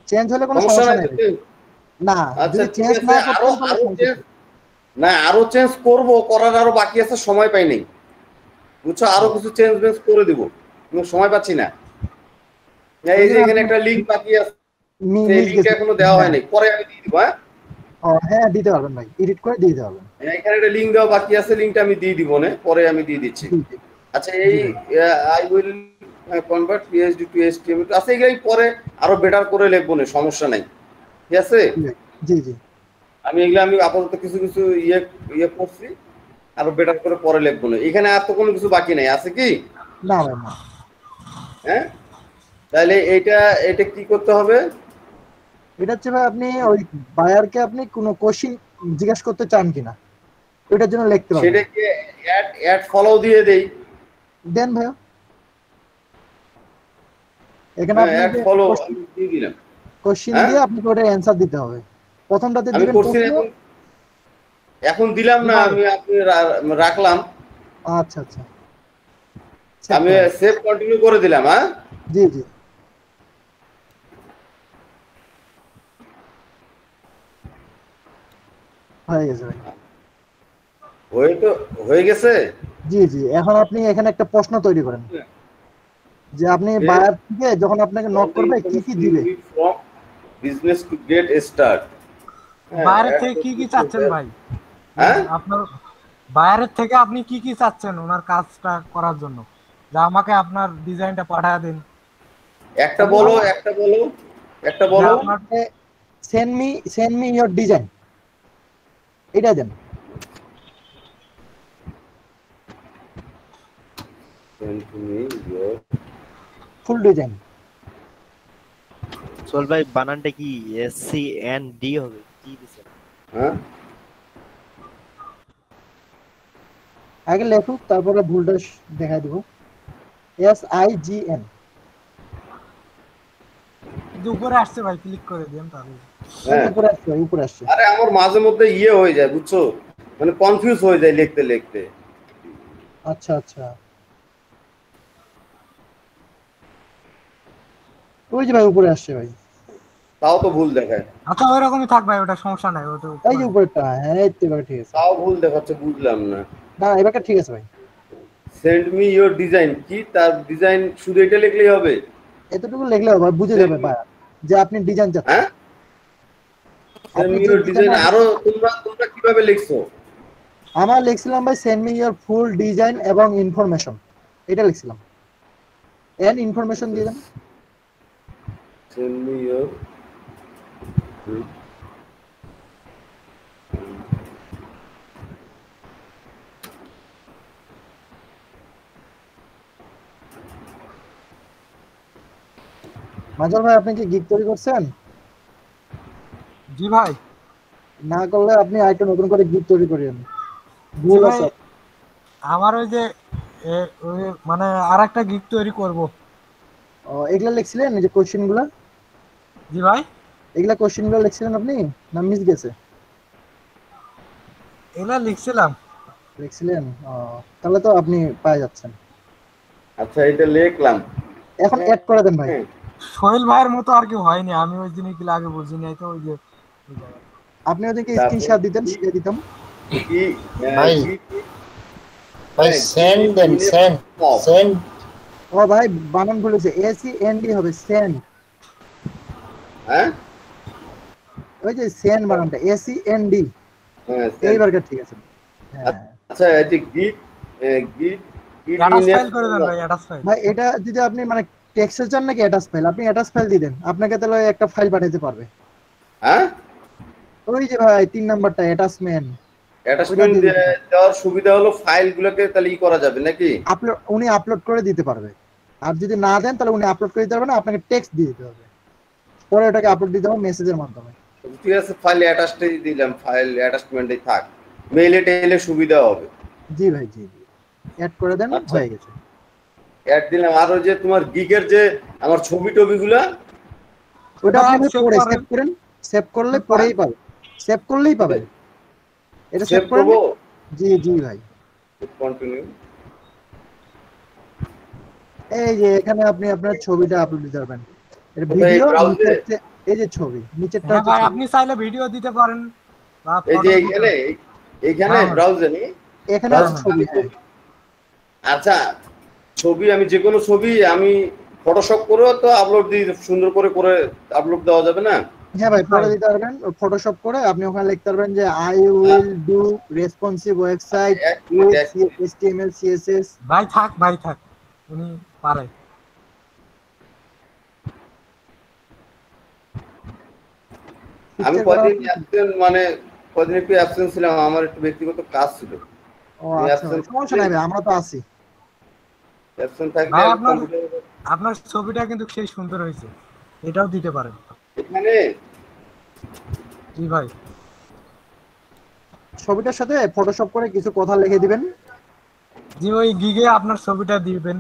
চেঞ্জ হলে কোনো সমস্যা সমস্যা নাই নাই তো? ভাই। না আচ্ছা যদি ঠিক চেঞ্জ আছে না আরো করতেন তাহলে আরো সমস্যা চেঞ্জ না আরো চেঞ্জ করব করার আরো বাকি আছে সময় পাই নাই বুঝছো আরো কিছু চেঞ্জ করে দিব কিন্তু সময় পাচ্ছি না। এই যে এখানে একটা লিংক বাকি আছে সেই মিস লিংকটা গেছে এখনো দেওয়া হয় নাই পরে আমি দিয়ে দিব। হ্যাঁ ও হ্যাঁ দিতে পারবেন ভাই এডিট করে দিয়ে দিতে পারবেন এখানে একটা লিংক দেওয়া বাকি আছে লিংকটা আমি দিয়ে দিব না পরে আমি দিয়ে দিচ্ছি। জি, জি। আচ্ছা এই I will convert PhD to HTML আচ্ছা এগুলাই পরে আরো বেটার করে লিখবো না সমস্যা নাই ঠিক আছে। জি জি আমি আপাতত কিছু ইয়ে করছি আরো বেটার করে পরে লিখবো না এখানে আর তো কোনো কিছু বাকি নাই আছে কি? না ভাই না হ্যাঁ তাহলে এটা কি করতে হবে? এটা হচ্ছে ভাই আপনি ওই বায়ারকে আপনি কোনো কোশ্চেন জিজ্ঞেস করতে চান কিনা ওইটার জন্য লিখতে পারবেন সেটাকে অ্যাড ফলো দিয়ে দেই দেন ভাই এখানে আপনি অ্যাড ফলো আমি দিয়ে দিলাম কোশ্চেন হ্যাঁ? দিয়ে আপনাকে ওটা অ্যানসার দিতে হবে প্রথমটাতে আমি দিবেন করছি প্রশ্ন। এখন দিলাম না আমি রাখলাম আচ্ছা আচ্ছা আমি সেভ কন্টিনিউ করে দিলাম। হ্যাঁ জি জি হয়ে গেছে ভাই হয়ে গেছে। জি জি এখন আপনি এখানে একটা প্রশ্ন তৈরি করেন যে আপনি বায়ার থেকে যখন আপনাকে নক করবে কি কি দিবে বিজনেস টু গেট স্টার্ট বাইরের থেকে কি কি চাচ্ছেন ভাই? হ্যাঁ আপনার বাইরের থেকে আপনি কি কি চাচ্ছেন ওনার কাজটা করার জন্য যে আমাকে আপনার ডিজাইনটা পাঠিয়ে দিন একটা বলো আপনাকে সেন্ড মি ইওর ডিজাইন এটা দেন ফুল ডিজাইন সোহেল ভাই বানানটা কি SCND হবে কি দিছেন? হ্যাঁ আগে লেখুক তারপরে ভুলটা দেখাই দেব SIGN উপরে আসছে ভাই ক্লিক করে দিন তাহলে হ্যাঁ উপরে আসছে আরে আমার মাঝে মধ্যে হয়ে যায় বুঝছো মানে কনফিউজ হয়ে যায় লিখতে আচ্ছা আচ্ছা ওই যে ভাই উপরে আসছে ভাই তাও তো ভুল দেখায়। আচ্ছা ওই রকমই থাক ভাই ওটা সমস্যা নাই ওটা এই যে উপরেরটা হ্যাঁ এই তো এবার ঠিক আছে তাও ভুল দেখাচ্ছে বুঝলাম না। না এবারটা ঠিক আছে ভাই সেন্ড মি ইওর ডিজাইন কি তার ডিজাইন শুধু এটা লিখলেই হবে? এতটুকু লিখলে হবে বুঝে যাবে ভাই যে আপনি ডিজাইন চাচ্ছেন। হ্যাঁ সেন্ড মি ইওর ডিজাইন আরো তোমরা কিভাবে লিখছো? আমরা লিখছিলাম ভাই send me your full design এবং ইনফরমেশন এটা লিখছিলাম এন্ড ইনফরমেশন দিয়ে দেন সেন্ড মি ইওর মাজল ভাই আপনি কি গিগ তৈরি করছেন? জি ভাই না করলে আপনি আরেকটা নতুন করে গিগ তৈরি করেন ভুল জি ভাই, আছে আমার ওই যে ওই মানে আরেকটা গিগ তৈরি করব। এগুলা লিখছিলেন এই যে কোশ্চেনগুলো? জি ভাই এগুলা কোশ্চেনগুলো লিখছিলেন আপনি না মিস গেছে? এগুলা লিখছিলাম। লিখছিলেন তাহলে তো আপনি পাই যাচ্ছেন। আচ্ছা এটা লিখলাম এখন অ্যাড করে দেন ভাই। সোহেল ভাইয়ের মতো আর কি হয়নি আমি ওই জিনিসগুলো আগে বুঝি নাই তো ওই যে আপনি ওদেরকে স্ক্রিনশট দিতেন শিখিয়ে দিতাম কি ভাই সেন্ড দেন সেন্ড ও ভাই বানান ভুলেছে SEND হবে সেন্ড হ্যাঁ ওই যে সেন্ড বানানটা SEND হ্যাঁ এইবারটা ঠিক আছে। আচ্ছা এই যে গিট অ্যাটাচ ফাইল করে দেন ভাই অ্যাটাচ ফাইল ভাই এটা যদি আপনি মানে টেক্সটে চান নাকি অ্যাটাচ ফাইল আপনি অ্যাটাচ ফাইল দিয়ে দেন আপনাকে তাহলে একটা ফাইল পাঠাতে পারবে। হ্যাঁ ওই যে ভাই 3 নাম্বারটা অ্যাটাচমেন্ট দেওয়ার সুবিধা হলো ফাইলগুলোকে তাহলে করা যাবে নাকি উনি আপলোড করে দিতে পারবে আর যদি না দেন তাহলে উনি আপলোড করে দিতে পারবেন না, আপনাকে টেক্সট দিয়ে দিতে হবে, পরে ওটাকে আপলোড দিতে হবে মেসেজের মাধ্যমে। ঠিক আছে, ফাইল অ্যাটাচটাই দিলাম, ফাইল অ্যাটাচমেন্টই থাক, মেইলে টেইলে সুবিধা হবে। জি ভাই, জি জি, অ্যাড করে দেন, হয়ে গেছে। অ্যাড দিলাম। আর ওই যে তোমার গিগের যে আমার ছবি টবিগুলা, ওটা আপনি পরে সেভ করেন, সেভ করলে পরেই পাবেন, সেভ করলেই পাবেন। এটা সেভ করব। জি জি ভাই, কন্টিনিউ। এই যে এখানে আপনি আপনার ছবিটা আপলোড দিতে পারবেন। এটা ভিডিও, এই যে ছবি নিচেরটা হ্যাঁ ভাই, আপনি চাইলে ভিডিও দিতে পারেন। এই যে এইখানে ব্রাউজারে নেই, এখানে ছবি। আচ্ছা, ছবি আমি যে কোনো ছবি আমি ফটোশপ করেও তো আপলোড দিই, সুন্দর করে করে আপলোড দেওয়া যাবে না? হ্যাঁ ভাই, করে দিতে পারবেন ফটোশপ করে। আপনি ওখানে লিখতে পারবেন যে I will do responsive website with HTML CSS। ভাই থাক, উনি পারে। আমি কদিন অ্যাবসেন্ট, মানে কদিন একটু অ্যাবসেন্ট ছিলাম, আমার একটু ব্যক্তিগত কাজ ছিল। ও আচ্ছা, সমস্যা নাই ভাই, আমরা তো আছি। অ্যাবসেন্ট থাকলে আপনার ছবিটা কিন্তু সেই সুন্দর হয়েছে, এটাও দিতে পারেন এখানে। জি ভাই, ছবিটার সাথে ফটোশপ করে কিছু কথা লিখে দিবেন। জি, ওই গিগে আপনার ছবিটা দিবেন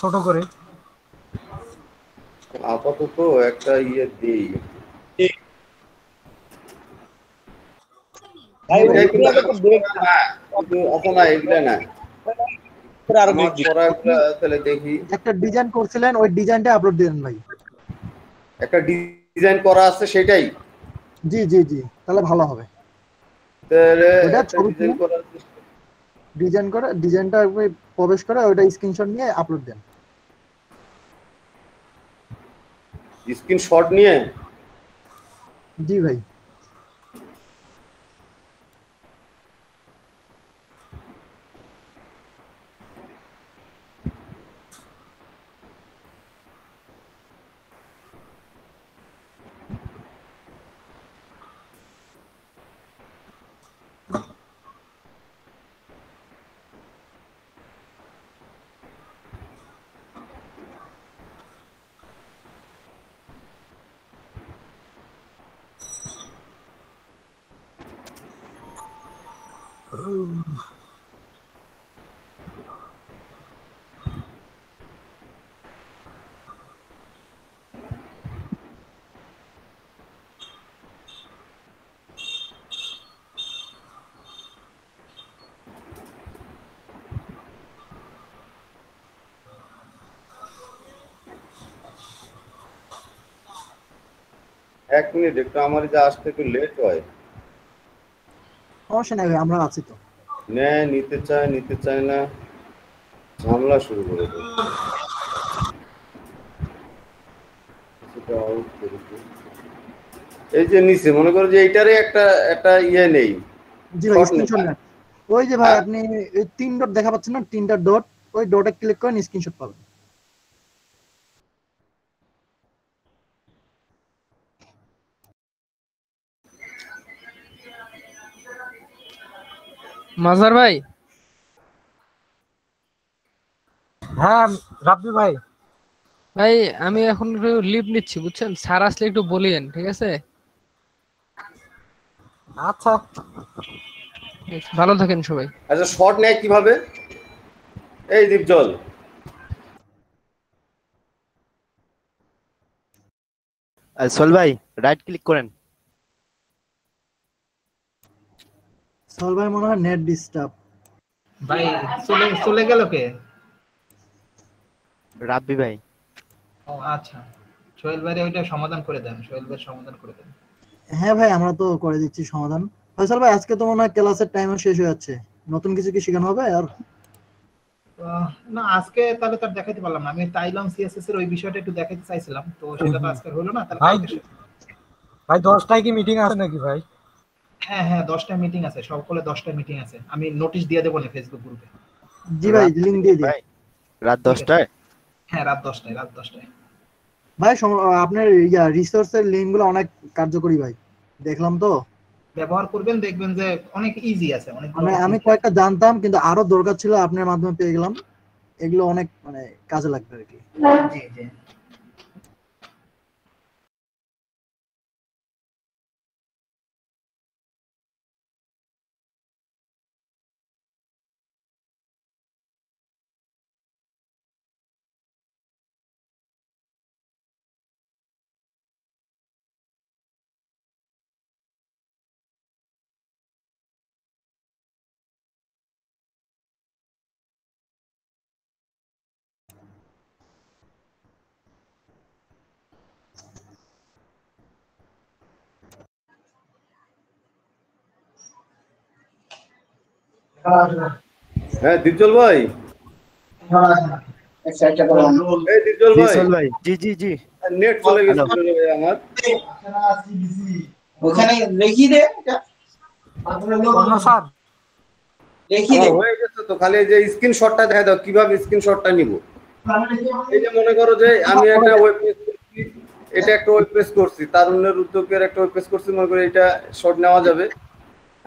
ছোট করে। আপাতত একটা ইয়ে দিই। একটা ডিজাইন করছিলেন, ওই ডিজাইনটা আপলোড দিবেন ভাই। একটা ডিজাইন করা আছে সেটাই? জি জি জি, তাহলে ভালো হবে। ডিজাইন করে ডিজাইনটা প্রবেশ করে ওইটা স্ক্রিনশট নিয়ে আপলোড দেন। স্ক্রিনশট নিয়ে? জি ভাই। এক মিনিট, একটু আমার যে আসতে একটু লেট হয়। সমস্যা নাই ভাই, আমরা আছি তো। নিতে চায় না, ঝামেলা শুরু করে দেয়। এই যে নিচে মনে করো যে এইটারে একটা ইয়ে নেই। জি ভাই, স্ক্রিনশট নেন। ওই যে ভাই আপনি তিন ডট দেখা পাচ্ছেন না, তিনটা ডট, ওই ডটে ক্লিক করেন, স্ক্রিনশট পাবেন। মাজার ভাই। হ্যাঁ রাব্বি ভাই। ভাই আমি এখন একটু লিভ নিচ্ছি, বুঝছেন? স্যার আসলে একটু বলিয়েন, ঠিক আছে? আচ্ছা, ভালো থাকেন সবাই। আচ্ছা, শর্ট নেয় কিভাবে? এই দীপজল, সোল ভাই রাইট ক্লিক করেন। সোল ভাই মনে হয় নেট ডিস্টার্ব। ভাই চলে গেল কে? রাব্বি ভাই। ও আচ্ছা, সোহেল ভাই ওইটা সমাধান করে দেন, সোহেল ভাই সমাধান করে দেন। হ্যাঁ ভাই, আমরা তো করে দিচ্ছি সমাধান। ফয়সাল ভাই, আজকে তো মনে হয় ক্লাসের টাইমও শেষ হয়ে যাচ্ছে, নতুন কিছু কি শেখানো হবে? আর না, আজকে তাহলে তার দেখাইতে পারলাম না। আমি টাইলন সিএসএস এর ওই বিষয়টা একটু দেখাইতে চাইছিলাম, তো সেটা তো আজকে হলো না। তাহলে ভাই 10টায় কি মিটিং আছে নাকি ভাই? হ্যাঁ 10টায় মিটিং আছে, সকলে 10টায় মিটিং আছে। আমি নোটিশ দিয়ে দেবো না ফেসবুক গ্রুপে। জি ভাই, লিংক দিয়ে দিন। রাত 10টায়? হ্যাঁ রাত 10টায়। ভাই আপনার রিসোর্সের লিংকগুলো অনেক কার্যকরী ভাই, দেখলাম তো। ব্যবহার করবেন, দেখবেন যে অনেক ইজি আছে, অনেক। আমি কয়েকটা জানতাম কিন্তু আরো দরকার ছিল, আপনার মাধ্যমে পেয়ে গেলাম। এগুলো অনেক মানে কাজে লাগবে আর কি। জি জি। হ্যাঁ দীপজল ভাই, এই দীপজল জি ভাই, সোহেল ভাই, জি জি জি, নেট চলে হ্যালো। গেছিল রে ভাই আমার। ওখানে রেখে দে স্যার রেখে দে আমার হয়ে গেছে তো, খালি এই যে স্ক্রিনশটটা দেখা দাও কিভাবে স্ক্রিনশটটা নিব। এই যে মনে করো যে আমি একটা ওয়েব পেজ করছি, এটা একটা ওয়েব পেজ করছি, তারুণ্যের উদ্যোগের একটা ওয়েব পেজ করছি, মনে করো এটা শর্ট নেওয়া যাবে।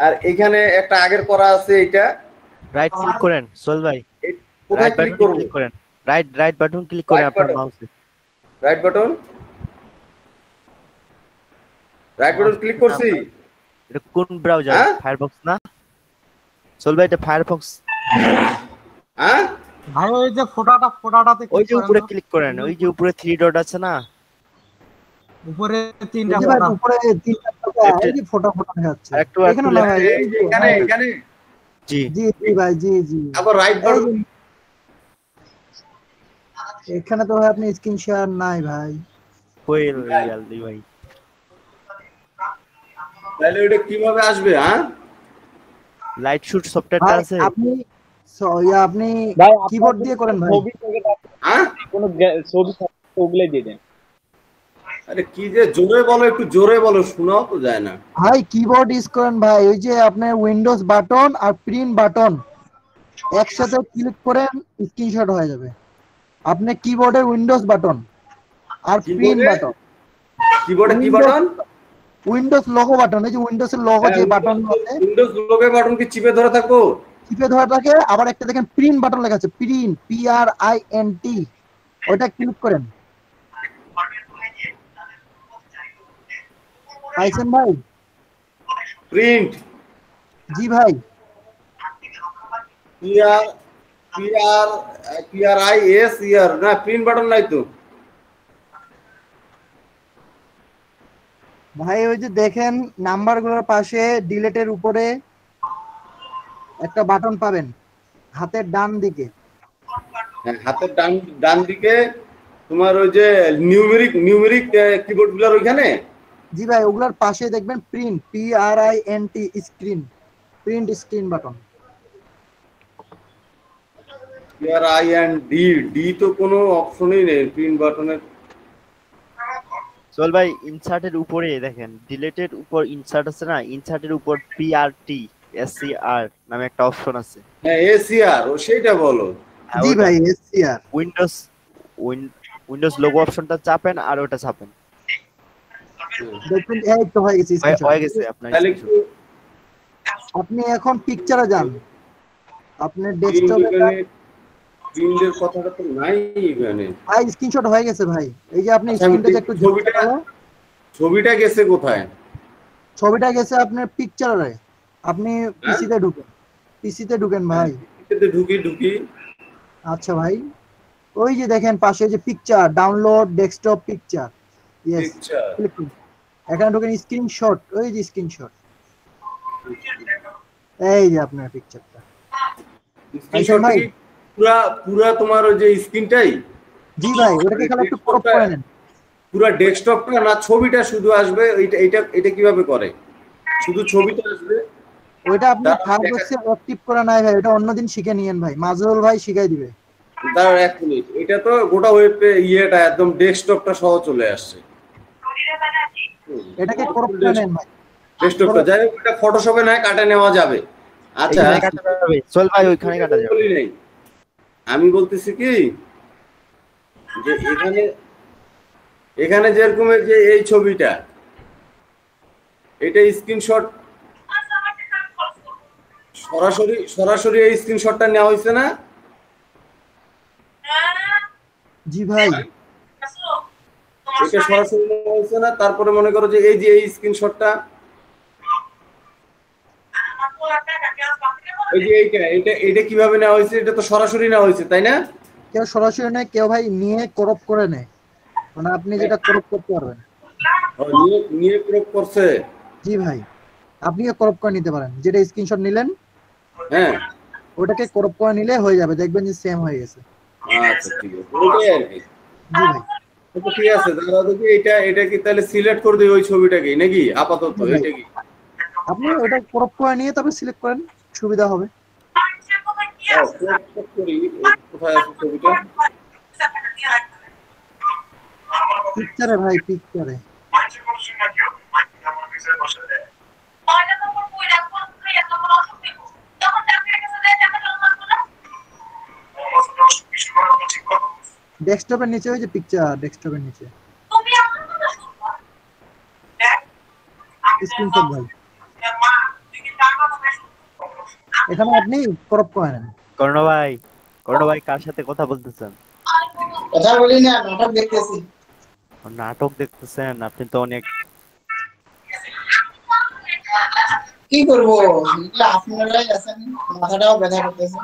আর এখানে একটা আগের করা আছে, এটা রাইট ক্লিক করেন সোহেল ভাই, কোথায় রাইট ক্লিক বাটন করব? ক্লিক করেন, রাইট বাটন ক্লিক করে Right আপনার button. মাউসে, রাইট বাটন ক্লিক করছি। এটা কোন ব্রাউজার? হ্যাঁ? ফায়ারফক্স না সোহেল ভাই? এটা ফায়ারফক্স। হ্যাঁ ভাই ওই যে ফোটাটাতে ওই ক্লিক যে করেন উপরে তো। ক্লিক করেন, ওই যে উপরে 3 ডট আছে না, উপরে তিনটা এই যে ভাই ফোটা। উপরে তিনটা ফোটা, এই যে ফোটা দেখা যাচ্ছে একটু এখানে না ভাই, এই যে এখানে এখানে জি জি জি ভাই, জি জি। আবার রাইট এই বাটন। যে এখানে তো ভাই আপনি স্ক্রিন শেয়ার নাই ভাই। কোয়েল জলদি ভাই, তাহলে ওটা কিভাবে আসবে? হ্যাঁ লাইট শুট সফটওয়্যারটা ভাই আছে। আপনি আপনি ভাই কিবোর্ড দিয়ে করেন ভাই। ছবি থেকে হ্যাঁ কোনো ছবি ওগুলাই দিয়ে দেন। আরে কি যে জোরে বলো, একটু জোরে বলো, শোনাও তো যায় না। ভাই কিবোর্ড ইউজ করেন ভাই, ওই যে আপনার উইন্ডোজ বাটন আর প্রিন্ট বাটন একসাথে ক্লিক করেন, স্ক্রিনশট হয়ে যাবে। আপনি কিবোর্ডে উইন্ডোজ বাটন আর প্রিন্ট কিবোর্ডে বাটন, কিবোর্ডে কি বাটন? উইন্ডোজ লোগো বাটন, এই যে উইন্ডোজের লোগো যে বাটন আছে উইন্ডোজ লোগো বাটন কি চিপে ধরে থাকো? চিপে ধরে থাকে। আবার একটা দেখেন প্রিন্ট বাটন লেখা আছে, প্রিন্ট PRINT, ওটা ক্লিক করেন। পাইছেন ভাই? প্রিন্ট জি ভাই। PRIS ইয়ার না, প্রিন্ট বাটন নাই তো। ভাই ওই যে দেখেন নাম্বারগুলোর পাশে ডিলেটের উপরে একটা বাটন পাবেন হাতের ডান দিকে। হ্যাঁ, হাতের ডান দিকে তোমার ওই যে নিউমেরিক কিবোর্ড গুলার ওইখানে। জি ভাই, ওগুলোর পাশে দেখবেন print PRINT screen, print screen button. D তো কোনো অপশনই নেই প্রিন্ট বাটনের। সোহেল ভাই ইনসার্টের উপরে দেখেন, ডিলেটের উপর ইনসার্ট আছে না, ইনসার্টের উপর PRT SCR নামে একটা অপশন আছে। হ্যাঁ এসিআর, ও সেইটা বলো। জি ভাই SCR। উইন্ডোজ লোগো অপশনটা চাপেন আর ওটা চাপেন, দেখবেন এই তো হয়ে গেছে স্ক্রিনশট। হয়ে গেছে আপনার তাহলে screenshot। আপনি এখন পিকচারে যান, আপনি ডেস্কটপে যান। প্রিন্টের কথাটা তো নাই এখানে। ভাই স্ক্রিনশট হয়ে গেছে ভাই, এই যে আপনি আচ্ছা, আমি স্ক্রিনটা একটু ছবিটা গেছে কোথায়? ছবিটা গেছে আপনার পিকচারে, আপনি পিসিতে ঢুকেন, পিসিতে ঢুকেন ভাই। পিসিতে ঢুকি। আচ্ছা ভাই, ওই যে দেখেন পাশে যে picture, download desktop picture, yes click করুন। এখানে ঢুকেন স্ক্রিনশট, ওই যে স্ক্রিনশট, এই যে আপনার পিকচারটা। স্ক্রিনশট ভাই পুরা তোমার ওই যে স্ক্রিনটাই? জি ভাই, ওটাকে খালি একটু ক্রপ করে নেন। পুরা ডেস্কটপটা না ছবিটা শুধু আসবে? এটা কিভাবে করে? শুধু ছবিটা আসবে? ওইটা আপনি ফায়ারফক্সে অ্যাক্টিভ করা নাই ভাই, এটা অন্যদিন শিখে নিয়েন ভাই, মাজরুল ভাই শিখাই দিবে। দাঁড়াও 1 মিনিট, এটা তো গোটা ওয়েব ইয়েটা একদম ডেস্কটপটা সহ চলে আসছে। এটাকে ক্রপ করে নেন ভাই, ডেস্কটপটা যাই হোক, এটা ফটোশপে না কাটা নেওয়া যাবে। আচ্ছা এখানে কাটা যাবে সোহেল ভাই, ওইখানে কাটা যাবে। আমি বলতেছি কি যে এখানে যেরকম যে এই ছবিটা, এটা স্ক্রিনশট সরাসরি এই স্ক্রিনশটটা নেওয়া হয়েছে না? জি ভাই এটা সরাসরি নেওয়া হয়েছে না? তারপরে মনে করো যে এই যে এই স্ক্রিনশটটা, এই যে এটা কিভাবে নেওয়া হয়েছে? এটা তো সরাসরি নেওয়া হয়েছে, তাই না? কেউ সরাসরি নেয়, কেউ ভাই নিয়ে ক্রপ করে নেয়, মানে আপনি যেটা ক্রপ করতে পারবেন। নিয়ে ক্রপ করছে। জি ভাই, আপনিও ক্রপ করে নিতে পারেন, যেটা স্ক্রিনশট নিলেন হ্যাঁ ওটাকে ক্রপ করে নিলে হয়ে যাবে, দেখবেন যে সেম হয়ে গেছে। আচ্ছা ঠিক আছে, ওটাই আর কি। জি ভাই আচ্ছা ঠিক আছে, তাহলে দেখি এটা কি তাহলে সিলেক্ট করে দিই ওই ছবিটাকে নাকি আপাতত? এটা কি আপনি ওটা ক্রপ করে নিয়ে তবে সিলেক্ট করেন, সুবিধা হবে। কোথায় আছে ছবিটা? পিকচারে ভাই, পিকচারে। ডেস্কটপের নিচে ওই যে পিকচার, ডেস্কটপের নিচে স্ক্রিনশট ভাই, এখানে আপনি ক্রপ করে নেন। কর্ণ ভাই কার সাথে কথা বলতেছেন? কথা বলি না, নাটক দেখতেছি। নাটক দেখতেছেন? আপনি তো অনেক কি করবো, এগুলো আপনারাই আছেন, মাথাটাও ব্যথা করতেছে।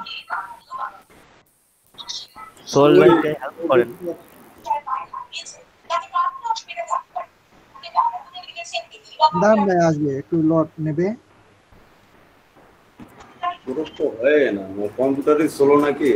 সোল ভাইকে হেল্প করেন। দাম ভাই আসবে, একটু লট নেবে। তো হয় না, কম্পিউটারই স্লো নাকি?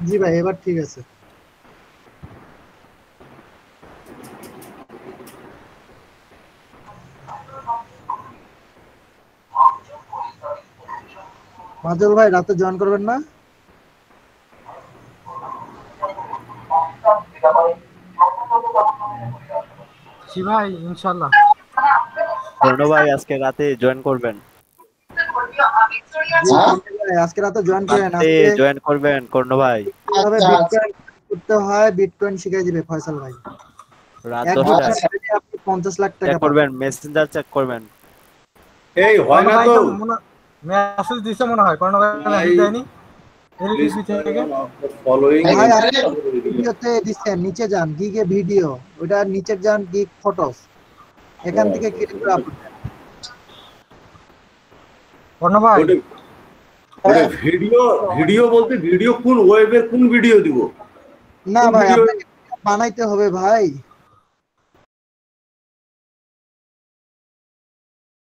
জি ভাই, এবার ঠিক আছে। মাজল ভাই রাতে জয়েন করবেন না? জি ভাই ইনশাআল্লাহ। কর্ণ ভাই আজকে রাতে জয়েন করবেন? আজকে রাতে জয়েন করেন। রাতে জয়েন করবেন কর্ণ ভাই? তবে বিটকয়েন করতে হয়, বিটকয়েন শিখিয়ে দিবে ফয়সাল ভাই। রাত 1 10টায় আপনি 50 লাখ টাকা চেক করবেন, মেসেঞ্জার চেক করবেন। এই হয় না তো, মেসেজ দিছে মনে হয়। কর্ণ ভাই মেসেজ দেয়নি? এলটিপি থেকে ফলোইং ভাই আপনি ভিডিওতে দিচ্ছেন, নিচে যান, গিগে ভিডিও, ওটা নিচে যান, গিগ ফটোস, এখান থেকে ক্লিক করে আপলোড দেন। কর্ণ ভাই ভিডিও বলতে ভিডিও কোন ওয়েবের কোন ভিডিও দিব? না ভাই আপনাকে বানাইতে হবে ভাই।